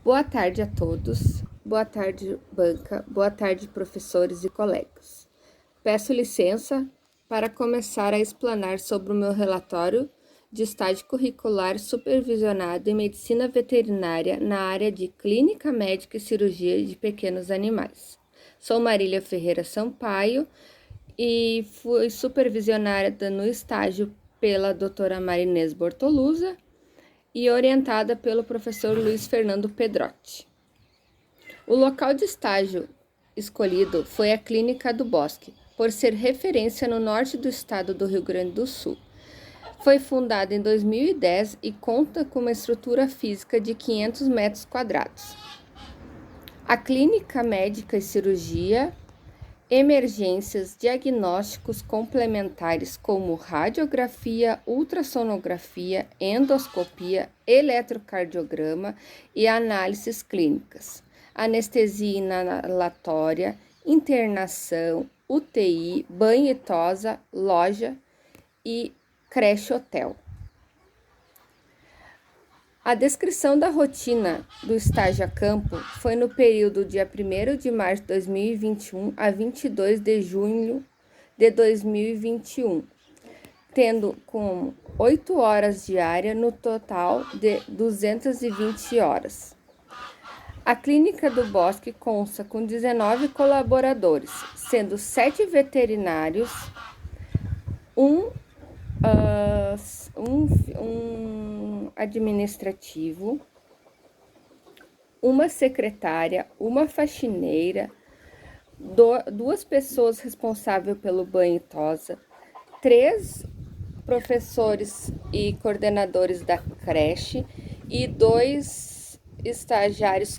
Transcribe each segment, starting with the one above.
Boa tarde a todos, boa tarde, banca, boa tarde, professores e colegas. Peço licença para começar a explanar sobre o meu relatório de estágio curricular supervisionado em medicina veterinária na área de clínica médica e cirurgia de pequenos animais. Sou Marília Ferreira Sampaio e fui supervisionada no estágio pela doutora Marinês Bortolusa e orientada pelo professor Luiz Fernando Pedrotti. O local de estágio escolhido foi a Clínica do Bosque, por ser referência no norte do estado do Rio Grande do Sul. Foi fundada em 2010 e conta com uma estrutura física de 500 metros quadrados. A clínica médica e cirurgia, emergências, diagnósticos complementares como radiografia, ultrassonografia, endoscopia, eletrocardiograma e análises clínicas, anestesia inalatória, internação, UTI, banho e tosa, loja e creche hotel. A descrição da rotina do estágio a campo foi no período de 1º de março de 2021 a 22 de junho de 2021, tendo como 8 horas diárias no total de 220 horas. A Clínica do Bosque consta com 19 colaboradores, sendo 7 veterinários, um administrativo, uma secretária, uma faxineira, 2 pessoas responsáveis pelo banho e tosa, 3 professores e coordenadores da creche e 2 estagiários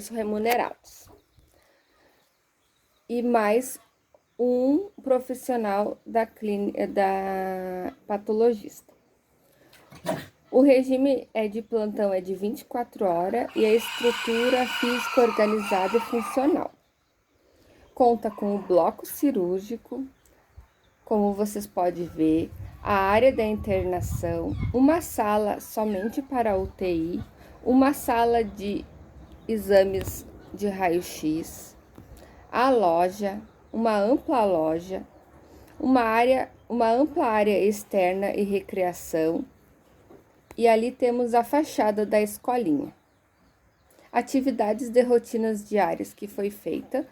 remunerados. E mais um profissional da patologista. O regime de plantão é de 24 horas e a estrutura física organizada e funcional. Conta com o bloco cirúrgico, como vocês podem ver, a área da internação, uma sala somente para UTI, uma sala de exames de raio-x, a loja, uma ampla loja, uma ampla área externa e recreação, e ali temos a fachada da escolinha. Atividades de rotinas diárias que foi feita.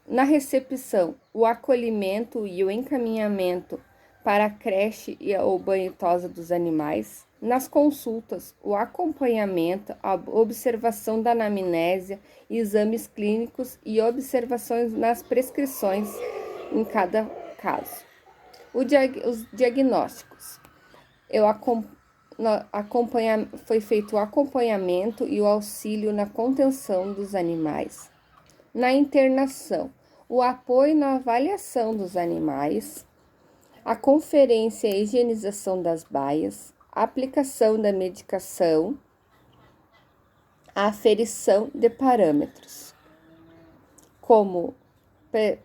Na recepção, o acolhimento e o encaminhamento para a creche e o banho e tosa dos animais. Nas consultas, o acompanhamento, a observação da anamnésia, exames clínicos e observações nas prescrições em cada caso. Os diagnósticos. Foi feito o acompanhamento e o auxílio na contenção dos animais. Na internação, o apoio na avaliação dos animais, a conferência e higienização das baias, a aplicação da medicação, a aferição de parâmetros, como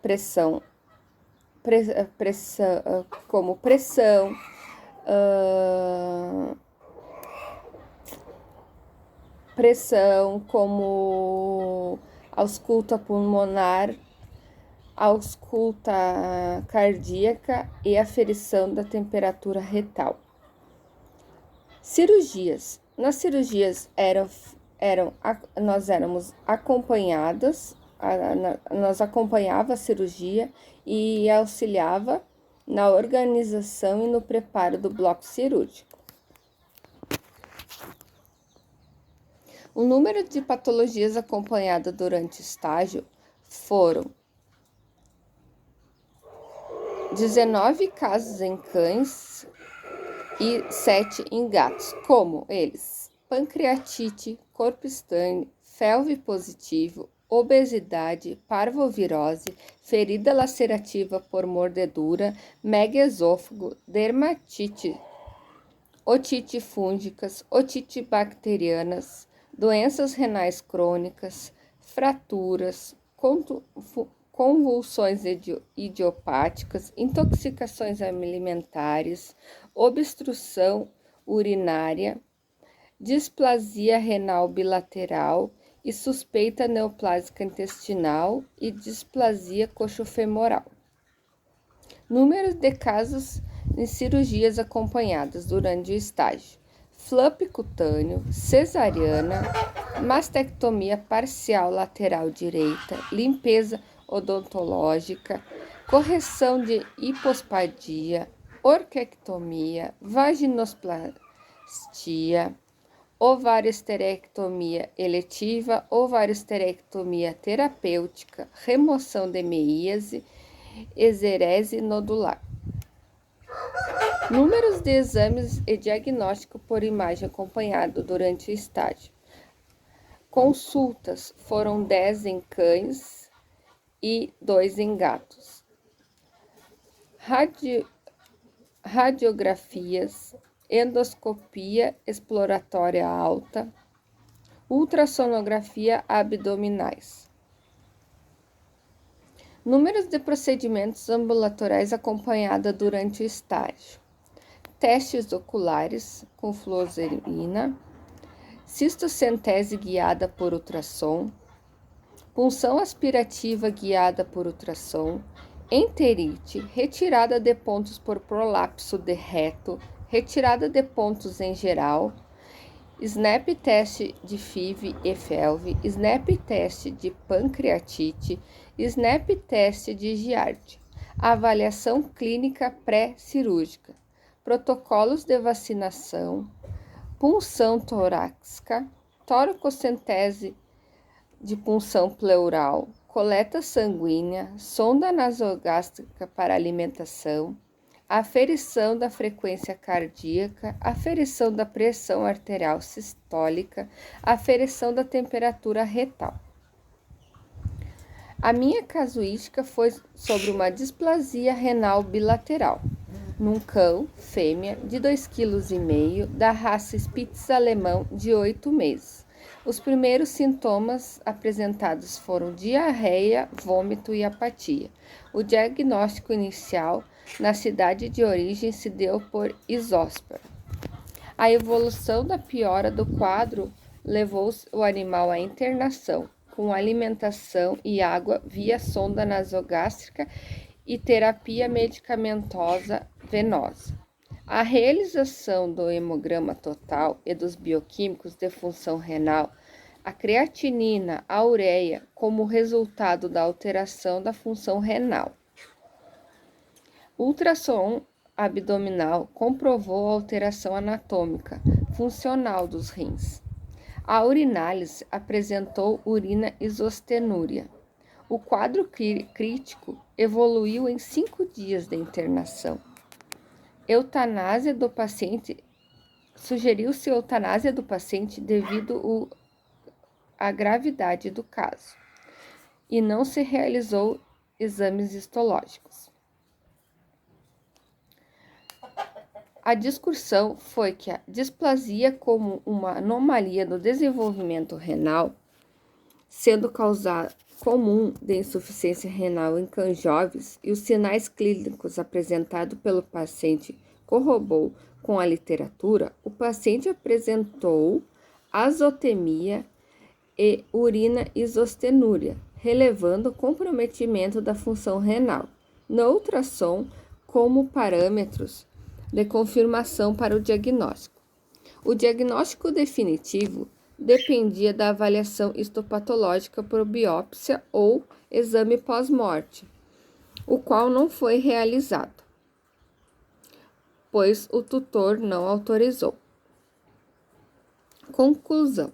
pressão, como ausculta pulmonar, ausculta cardíaca e aferição da temperatura retal. Cirurgias. Nas cirurgias nós éramos acompanhadas, nós acompanhava a cirurgia e auxiliava na organização e no preparo do bloco cirúrgico. O número de patologias acompanhadas durante o estágio foram 19 casos em cães e 7 em gatos, como eles: pancreatite, corpo estranho, felve positivo, obesidade, parvovirose, ferida lacerativa por mordedura, megaesôfago, dermatite, otite fúngicas, otite bacterianas, doenças renais crônicas, fraturas, convulsões idiopáticas, intoxicações alimentares, obstrução urinária, displasia renal bilateral e suspeita neoplásica intestinal e displasia coxofemoral. Número de casos em cirurgias acompanhadas durante o estágio: FLUP cutâneo, cesariana, mastectomia parcial lateral direita, limpeza odontológica, correção de hipospadia, orquiectomia, vaginosplastia, ovarioesterectomia eletiva, ovarioesterectomia terapêutica, remoção de meíase, exerese nodular. Números de exames e diagnóstico por imagem acompanhado durante o estágio. Consultas foram 10 em cães e 2 em gatos. Radiografias, endoscopia exploratória alta, ultrassonografia abdominais. Números de procedimentos ambulatoriais acompanhada durante o estágio: testes oculares com fluoxetina, cistocentese guiada por ultrassom, punção aspirativa guiada por ultrassom, enterite, retirada de pontos por prolapso de reto, retirada de pontos em geral, SNAP teste de FIV e FeLV, SNAP teste de pancreatite, SNAP teste de Giardia, avaliação clínica pré-cirúrgica, protocolos de vacinação, punção torácica, toracocentese de punção pleural, coleta sanguínea, sonda nasogástrica para alimentação, aferição da frequência cardíaca, aferição da pressão arterial sistólica, aferição da temperatura retal. A minha casuística foi sobre uma displasia renal bilateral, num cão, fêmea, de 2,5 kg, da raça Spitz alemão, de 8 meses. Os primeiros sintomas apresentados foram diarreia, vômito e apatia. O diagnóstico inicial na cidade de origem se deu por isóspora. A evolução da piora do quadro levou o animal à internação, com alimentação e água via sonda nasogástrica e terapia medicamentosa venosa. A realização do hemograma total e dos bioquímicos de função renal, a creatinina, a ureia, como resultado da alteração da função renal. Ultrassom abdominal comprovou a alteração anatômica, funcional dos rins. A urinálise apresentou urina isostenúria. O quadro crítico evoluiu em 5 dias de internação. Eutanásia do paciente, sugeriu-se eutanásia do paciente devido à gravidade do caso, e não se realizou exames histológicos. A discussão foi que a displasia como uma anomalia no desenvolvimento renal, sendo causa comum de insuficiência renal em cães jovens, e os sinais clínicos apresentados pelo paciente corroborou com a literatura, o paciente apresentou azotemia e urina isostenúria, relevando comprometimento da função renal. No ultrassom, como parâmetros de confirmação para o diagnóstico. O diagnóstico definitivo dependia da avaliação histopatológica por biópsia ou exame pós-morte, o qual não foi realizado, pois o tutor não autorizou. Conclusão.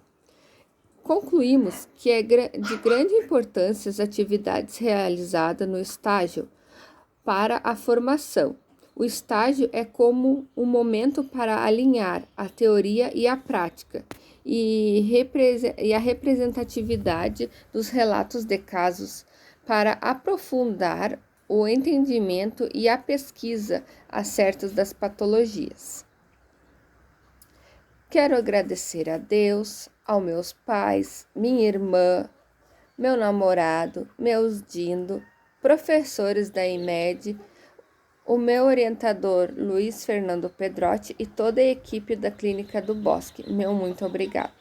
Concluímos que é de grande importância as atividades realizadas no estágio para a formação. O estágio é como um momento para alinhar a teoria e a prática e a representatividade dos relatos de casos para aprofundar o entendimento e a pesquisa acerca das patologias. Quero agradecer a Deus, aos meus pais, minha irmã, meu namorado, meus dindo, professores da IMED, o meu orientador Luiz Fernando Pedrotti e toda a equipe da Clínica do Bosque. Meu muito obrigado.